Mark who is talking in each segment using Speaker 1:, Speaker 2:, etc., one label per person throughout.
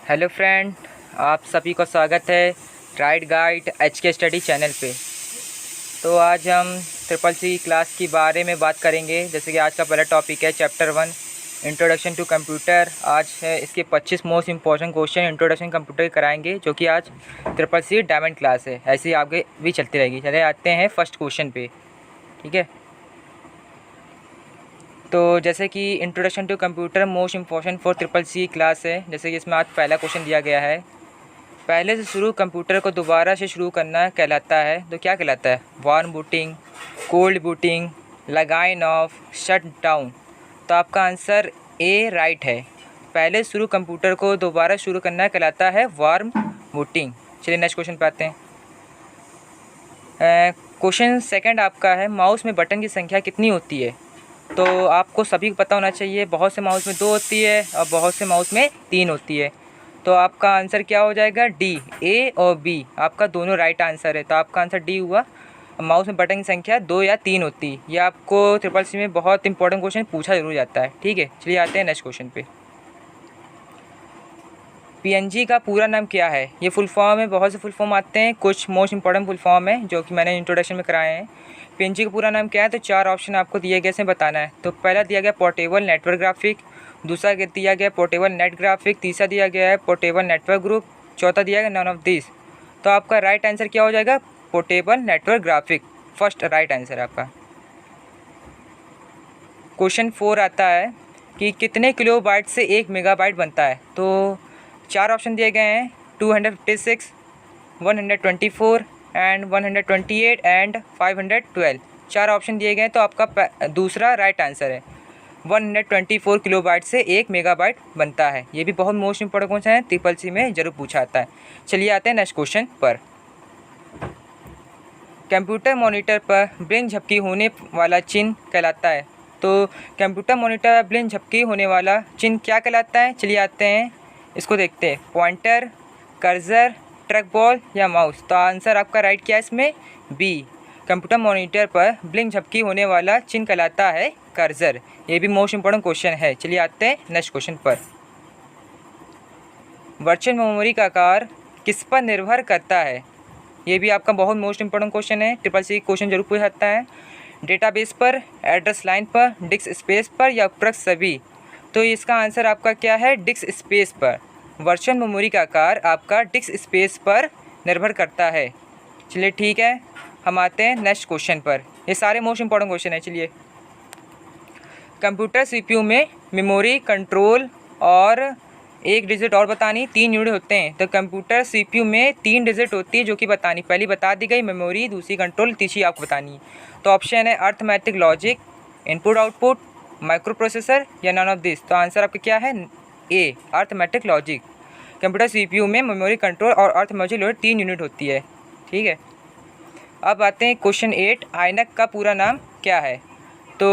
Speaker 1: Hello friend, आप सभी को स्वागत है right guide HK study channel पे। तो आज हम ट्रिपल सी क्लास के बारे में बात करेंगे। जैसे कि आज का पहला टॉपिक है चैप्टर 1 इंट्रोडक्शन टू कंप्यूटर। आज है इसके 25 most important question introduction computer कराएंगे, जो कि आज ट्रिपल सी डायमंड क्लास है। ऐसे ही आगे भी चलती रहेगी। चले आते हैं फर्स्ट क्वेश्चन पे। ठीक है, तो जैसे कि introduction to computer most important for triple C class है। जैसे कि इसमें आज पहला क्वेश्चन दिया गया है, पहले से शुरू कंप्यूटर को दोबारा से शुरू करना कहलाता है। तो क्या कहलाता है? Warm booting, cold booting, login off, shut down. तो आपका आंसर ए राइट है। पहले शुरू कंप्यूटर को दोबारा शुरू करना कहलाता है वार्म बूटिंग। चलिए नेक्स्ट क्वेश्चन पे आते हैं। क्वेश्चन सेकंड आपका है, माउस में बटन की संख्या कितनी होती है? तो आपको सभी को पता होना चाहिए, बहुत से माउस में 2 होती है और बहुत से माउस में 3 होती है। तो आपका आंसर क्या हो जाएगा? डी। ए और बी आपका दोनों राइट आंसर है। तो आपका आंसर डी हुआ। माउस में बटन की संख्या 2 या 3 होती है। ये आपको ट्रिपल सी में बहुत इंपॉर्टेंट क्वेश्चन पूछा जरूर जाता है। ठीक है, चलिए आते हैं नेक्स्ट क्वेश्चन पे। PNG का पूरा नाम क्या है? ये फुल फॉर्म है, बहुत से फुल फॉर्म आते हैं, कुछ मोस्ट इंपॉर्टेंट फुल फॉर्म है जो कि मैंने इंट्रोडक्शन में कराए हैं। PNG का पूरा नाम क्या है? तो 4 ऑप्शन आपको दिए गए से बताना है। तो पहला दिया गया पोर्टेबल नेटवर्क ग्राफिक, दूसरा दिया गया पोर्टेबल नेट ग्राफिक, तीसरा दिया गया है पोर्टेबल नेटवर्क ग्रुप, चौथा दिया गया नन ऑफ दिस। तो आपका राइट आंसर क्या हो जाएगा? Portable network graphic first right answer है आपका। क्वेश्चन 4 आता है कि कितने किलोबाइट से 1 मेगाबाइट बनता है? तो 4 ऑप्शन दिए गए हैं, 256, 124 एंड 128 एंड 512। 4 ऑप्शन दिए गए हैं। तो आपका दूसरा राइट आंसर है। 124 किलोबाइट से 1 मेगाबाइट बनता है। ये भी बहुत मोस्ट इंपॉर्टेंट क्वेश्चन है, ट्रिपल सी में जरूर पूछा आता है। चलिए आते हैं नेक्स्ट क्वेश्चन पर। कंप्यूटर मॉनिटर पर ब्लिंक झपकी होने वाला चिन्ह कहलाता है। तो कंप्यूटर मॉनिटर पर ब्लिंक झपकी होने वाला चिन्ह क्या कहलाता है? चलिए आते हैं इसको देखते हैं। पॉइंटर, कर्सर, ट्रैक बॉल या माउस। तो आंसर आपका राइट क्या है इसमें? बी। कंप्यूटर मॉनिटर पर ब्लिंक झपकी होने वाला चिन्ह कहलाता है कर्सर। ये भी मोस्ट इंपॉर्टेंट क्वेश्चन है। चलिए आते हैं नेक्स्ट क्वेश्चन पर। वर्चुअल मेमोरी का आकार किस पर निर्भर करता है? ये भी आपका बहुत मोस्ट इंपॉर्टेंट क्वेश्चन है, ट्रिपल सी क्वेश्चन जरूर पूछ सकता है। डेटाबेस पर, एड्रेस लाइन पर, डिस्क स्पेस पर या उपरोक्त सभी। तो इसका आंसर आपका क्या है? डिस्क स्पेस पर। वर्चुअल मेमोरी का आकार आपका डिस्क स्पेस पर निर्भर करता है। चलिए ठीक है, हम आते हैं नेक्स्ट क्वेश्चन पर। ये सारे मोस्ट इंपॉर्टेंट क्वेश्चन है। चलिए, कंप्यूटर CPU में मेमोरी, कंट्रोल और एक डिजिट और बतानी, 3 यूनिट होते हैं। तो कंप्यूटर CPU में 3 डिजिट होती है जो कि बतानी, पहली बता दी गई मेमोरी, दूसरी कंट्रोल, तीसरी आपको बतानी है। तो ऑप्शन है arithmetic logic, input output, micro processor या नन ऑफ दिस। तो आंसर आपका क्या है? ए अर्थमेटिक लॉजिक। कंप्यूटर CPU में मेमोरी, कंट्रोल और अर्थमेटिक लॉजिक 3 यूनिट होती है। ठीक है, अब आते हैं क्वेश्चन 8, आइनक का पूरा नाम क्या है? तो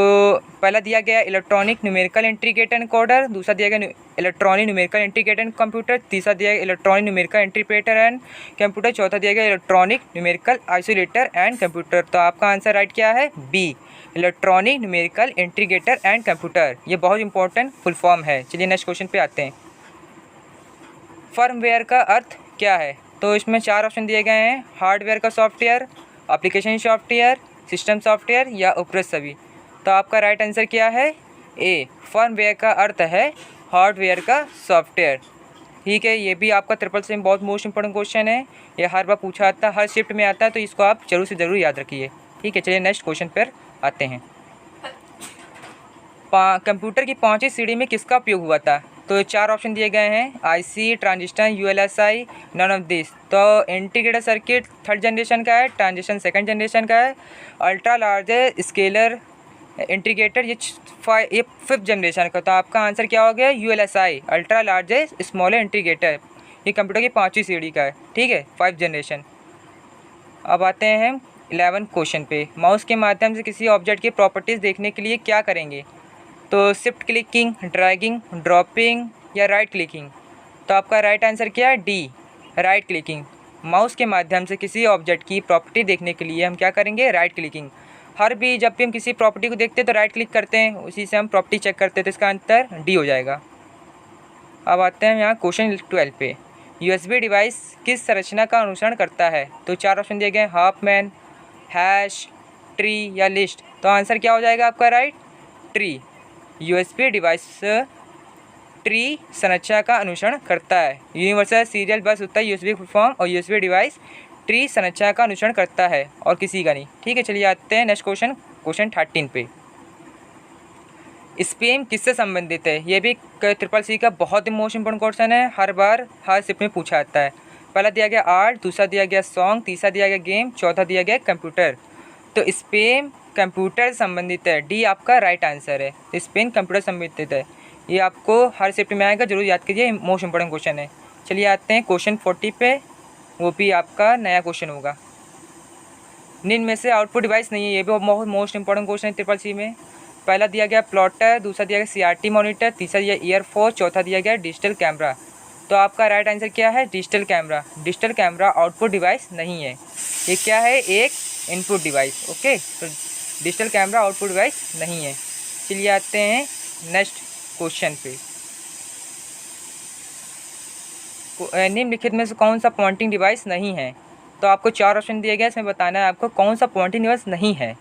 Speaker 1: पहला दिया गया इलेक्ट्रॉनिक न्यूमेरिकल इंटीग्रेटर एनकोडर, दूसरा दिया गया इलेक्ट्रॉनिक न्यूमेरिकल इंटीग्रेटर कंप्यूटर, तीसरा दिया गया electronic numerical interpreter and computer, चौथा दिया गया electronic numerical isolator and computer. तो आपका आंसर राइट क्या है? B electronic numerical integrator and computer. ये बहुत इंपॉर्टेंट फुल फॉर्म है। चलिए नेक्स्ट क्वेश्चन पे आते हैं। फर्मवेयर का अर्थ क्या है? तो इसमें 4 ऑप्शन दिए गए हैं, हार्डवेयर का software, application software, system software या उपरोक्त सभी। तो आपका राइट आंसर क्या है? ए फर्मवेयर का अर्थ है हार्डवेयर का सॉफ्टवेयर। ठीक है, ये भी आपका ट्रिपल सी में बहुत मोस्ट इंपॉर्टेंट क्वेश्चन है। ये हर बार पूछा आता है, हर शिफ्ट में आता है, तो इसको आप जरूर से ज़रूर याद रखिए। ठीक है, चलिए नेक्स्ट क्वेश्चन पर आते हैं। कंप्यूटर की 5वीं सीढ़ी में किसका उपयोग हुआ था? तो 4 ऑप्शन दिए गए हैं, IC, transistor, ULSI, none of this. तो इंटीग्रेटेड सर्किट 3rd जनरेशन का है, ट्रांजिस्टर 2nd जनरेशन का है, अल्ट्रा लार्ज स्केलर इंटीग्रेटेड ये 5th जनरेशन का। तो आपका आंसर क्या हो गया? ULSI ultra large small integrator. ये कंप्यूटर की 5वीं सीढ़ी का है। ठीक है, 5th जनरेशन। अब आते हैं 11 क्वेश्चन पे। माउस के माध्यम से किसी ऑब्जेक्ट की प्रॉपर्टीज़ देखने के लिए क्या करेंगे? तो शिफ्ट क्लिकिंग, ड्रैगिंग, ड्रॉपिंग या राइट क्लिकिंग। तो आपका राइट आंसर क्या है? D right clicking. माउस के माध्यम से किसी ऑब्जेक्ट की प्रॉपर्टी देखने के लिए हम क्या करेंगे? Right clicking. हर भी जब भी हम किसी प्रॉपर्टी को देखते हैं तो राइट क्लिक करते हैं, उसी से हम प्रॉपर्टी चेक करते हैं। तो इसका आंसर डी हो जाएगा। अब आते हैं यहाँ क्वेश्चन 12 पे। USB डिवाइस किस संरचना का अनुसरण करता है? तो 4 ऑप्शन दिए गए हैं, हाफ मैन, हैश, ट्री या लिस्ट। तो आंसर क्या हो जाएगा आपका right? Tree. USB device tree संरचना का अनुसरण करता है। यूनिवर्सल सीरियल बस होता है USB फुल फॉर्म, और USB डिवाइस ट्री संरचना का अनुसरण करता है और किसी का नहीं। ठीक है, चलिए आते हैं नेक्स्ट क्वेश्चन, क्वेश्चन 13 पे। स्पैम किससे संबंधित है? ये भी CCC का बहुत ही मोस्ट इंपॉर्टेंट क्वेश्चन है, हर बार हर शिफ्ट में पूछा जाता है। पहला दिया गया आर्ट, दूसरा दिया गया सॉन्ग, तीसरा दिया गया गेम, चौथा दिया गया कंप्यूटर। तो स्पैम कंप्यूटर संबंधित है, डी आपका राइट आंसर है। स्पैम कंप्यूटर संबंधित है, ये आपको हर शिफ्ट में आएगा, जरूर याद कीजिए, मोस्ट इंपॉर्टेंट क्वेश्चन है। चलिए आते हैं क्वेश्चन 40 पे, वो भी आपका नया क्वेश्चन होगा। निम्न में से आउटपुट डिवाइस नहीं है, ये भी बहुत मोस्ट इंपॉर्टेंट क्वेश्चन है CCC में। पहला दिया गया प्लॉटर, दूसरा दिया गया CRT मॉनिटर, तीसरा दिया ईयरफोन, चौथा दिया गया डिजिटल कैमरा। तो आपका राइट आंसर क्या है? Digital camera. Digital camera output device नहीं है, ये क्या है? एक इनपुट डिवाइस। ओके, तो डिजिटल कैमरा आउटपुट डिवाइस नहीं है। चलिए आते हैं नेक्स्ट क्वेश्चन पे। निम्नलिखित में से कौन सा पॉइंटिंग डिवाइस नहीं है? तो आपको 4 ऑप्शन दिए गए, इसमें बताना है आपको कौन सा पॉइंटिंग डिवाइस नहीं है।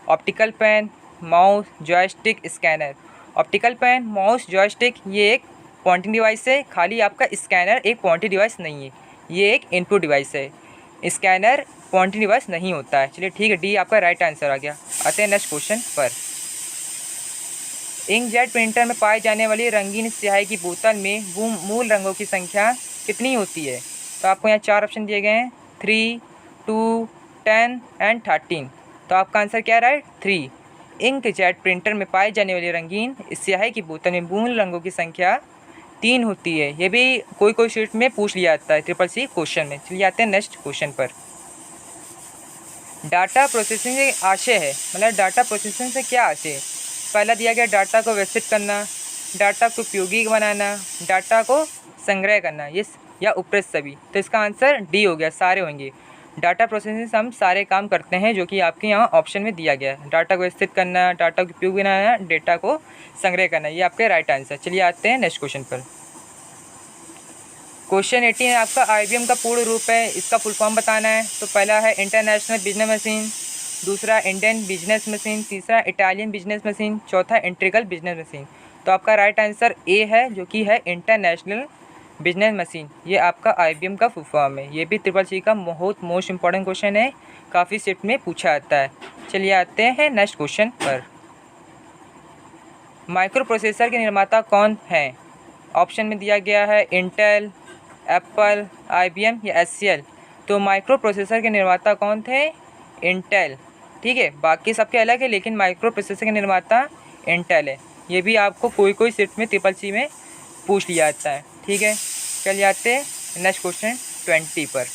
Speaker 1: Optical pen, mouse, joystick, scanner. Optical pen, mouse, joystick ये एक पॉइंटिंग डिवाइस है, खाली आपका स्कैनर एक पॉइंटिंग डिवाइस नहीं है, ये एक इनपुट डिवाइस है। स्कैनर पॉइंटिंग डिवाइस नहीं होता है। चलिए ठीक है, डी आपका राइट आंसर आ गया। आते हैं नेक्स्ट क्वेश्चन पर। इंकजेट प्रिंटर में पाई जाने वाली रंगीन स्याही की बोतल में मूल रंगों की संख्या कितनी होती है? तो आपको यहाँ 4 ऑप्शन दिए गए हैं, 3, 2, 10 एंड 13। तो आपका आंसर क्या है राइट? 3। इंकजेट प्रिंटर में पाई जाने वाली रंगीन स्याही की बोतल में मूल रंगों की संख्या 3 होती है। ये भी कोई शीट में पूछ लिया जाता है CCC क्वेश्चन में। चलिए आते हैं नेक्स्ट क्वेश्चन पर। डाटा प्रोसेसिंग से आशय है, मतलब डाटा प्रोसेसिंग से क्या आशय है? पहला दिया गया डाटा को व्यवस्थित करना, डाटा को उपयोगी बनाना, डाटा को संग्रह करना, ये या उपरोक्त सभी। तो इसका आंसर डी हो गया, सारे होंगे। डाटा प्रोसेसिंग से हम सारे काम करते हैं जो कि आपके यहाँ ऑप्शन में दिया गया है। डाटा को व्यवस्थित करना, डाटा को उपयोगी बनाना, डेटा को संग्रह करना, ये आपके राइट आंसर। चलिए आते हैं नेक्स्ट क्वेश्चन पर। क्वेश्चन 18 आपका IBM का पूर्ण रूप है, इसका फुल फॉर्म बताना है। तो पहला है इंटरनेशनल बिजनेस मशीन, दूसरा इंडियन बिजनेस मशीन, तीसरा इटालियन बिजनेस मशीन, चौथा इंटीग्रल बिजनेस मशीन। तो आपका राइट आंसर ए है, जो कि है इंटरनेशनल बिजनेस मशीन। ये आपका IBM का फुल फॉर्म है। ये भी CCC का बहुत मोस्ट इंपॉर्टेंट क्वेश्चन है, काफ़ी शिफ्ट में पूछा जाता है। चलिए आते हैं नेक्स्ट क्वेश्चन पर। माइक्रो प्रोसेसर के निर्माता कौन है? ऑप्शन में दिया गया है इंटेल, एप्पल, IBM या HCL। तो माइक्रो प्रोसेसर के निर्माता कौन थे? इंटेल। ठीक है, बाकी सबके अलग है, लेकिन माइक्रो प्रोसेसर के निर्माता इंटेल है। ये भी आपको कोई शिफ्ट में CCC में पूछ लिया जाता है। ठीक है, चलिए आते हैं नेक्स्ट क्वेश्चन 20 पर।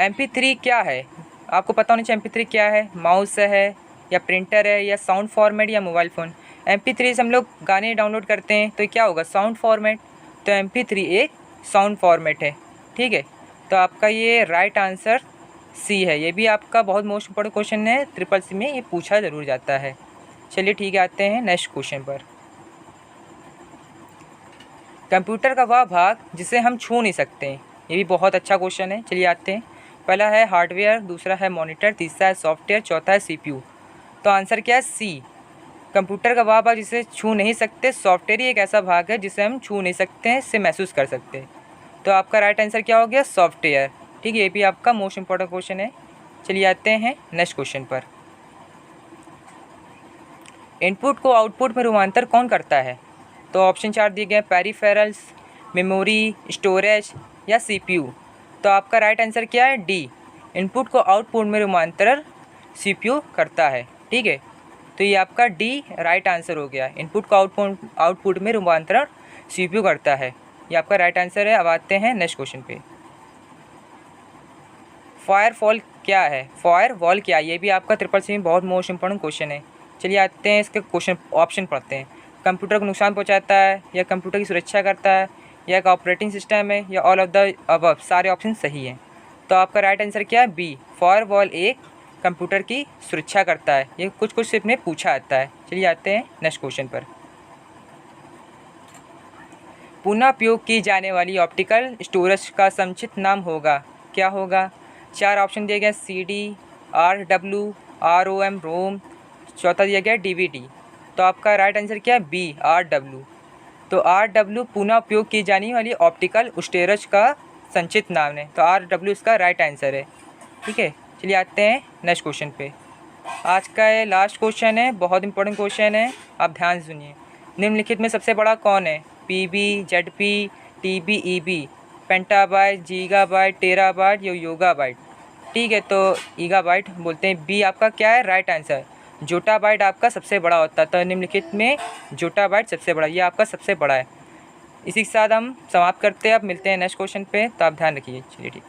Speaker 1: MP3 क्या है? आपको पता होना चाहिए MP3 क्या है। माउस है या प्रिंटर है या साउंड फॉर्मेट या मोबाइल फ़ोन। MP3 से हम लोग गाने डाउनलोड करते हैं, तो क्या होगा? Sound format. तो MP3 एक साउंड फॉर्मेट है। ठीक है, तो आपका ये राइट आंसर सी है। ये भी आपका बहुत मोस्ट इंपॉर्टेंट क्वेश्चन है, CCC में ये पूछा ज़रूर जाता है। चलिए ठीक है, आते हैं नेक्स्ट क्वेश्चन पर। कंप्यूटर का वह भाग जिसे हम छू नहीं सकते, ये भी बहुत अच्छा क्वेश्चन है। चलिए आते हैं। पहला है हार्डवेयर, दूसरा है मॉनिटर, तीसरा है सॉफ्टवेयर, चौथा है CPU। तो आंसर क्या है? सी। कंप्यूटर का वह भाग जिसे छू नहीं सकते, सॉफ्टवेयर ही एक ऐसा भाग है जिसे हम छू नहीं सकते हैं, इससे महसूस कर सकते हैं। तो आपका राइट आंसर क्या हो गया? सॉफ्टवेयर। ठीक है, ये भी आपका मोस्ट इंपॉर्टेंट क्वेश्चन है। चलिए आते हैं नेक्स्ट क्वेश्चन पर। इनपुट को आउटपुट में रूपांतर कौन करता है? तो ऑप्शन 4 दिए गए, पेरिफेरल्स, मेमोरी, स्टोरेज या CPU। तो आपका राइट आंसर क्या है? डी। इनपुट को आउटपुट में रूपांतर CPU करता है। ठीक है, तो ये आपका डी राइट आंसर हो गया। इनपुट को आउटपुट में रूपांतरण CPU करता है, ये आपका राइट आंसर है। अब आते हैं नेक्स्ट क्वेश्चन पे। फायरवॉल क्या है? फायरवॉल क्या है? ये भी आपका CCC में बहुत मोस्ट इंपॉर्टेंट क्वेश्चन है। चलिए आते हैं इसके क्वेश्चन ऑप्शन पढ़ते हैं। कंप्यूटर को नुकसान पहुंचाता है, या कंप्यूटर की सुरक्षा करता है, या एक ऑपरेटिंग सिस्टम है, या ऑल ऑफ द अबव। सारे ऑप्शन सही हैं। तो आपका राइट आंसर क्या है? बी। फायरवॉल एक कंप्यूटर की सुरक्षा करता है। ये कुछ शिफ्ट में पूछा जाता है। चलिए आते हैं नेक्स्ट क्वेश्चन पर। पुनः उपयोग की जाने वाली ऑप्टिकल स्टोरेज का संक्षिप्त नाम होगा, क्या होगा? 4 ऑप्शन दिए गए, CD, RW, ROM, रोम, चौथा दिया गया DVD। तो आपका राइट आंसर क्या है? B, RW। तो RW पुनः उपयोग की जाने वाली ऑप्टिकल स्टोरेज का संक्षिप्त नाम है, तो RW इसका राइट आंसर है। ठीक है, चलिए आते हैं नेक्स्ट क्वेश्चन पे। आज का ये लास्ट क्वेश्चन है, बहुत इंपॉर्टेंट क्वेश्चन है, आप ध्यान से सुनिए। निम्नलिखित में सबसे बड़ा कौन है? PB, ZP, TB, EB, petabyte, gigabyte, terabyte या योगाबाइट? ठीक है, तो गीगाबाइट बोलते हैं। बी आपका क्या है? Right answer. जोटाबाइट आपका सबसे बड़ा होता है, तो निम्नलिखित में जोटाबाइट सबसे बड़ा, ये आपका सबसे बड़ा है। इसी के साथ हम समाप्त करते हैं, अब मिलते हैं नेक्स्ट क्वेश्चन पे, तो आप ध्यान रखिए। चलिए ठीक।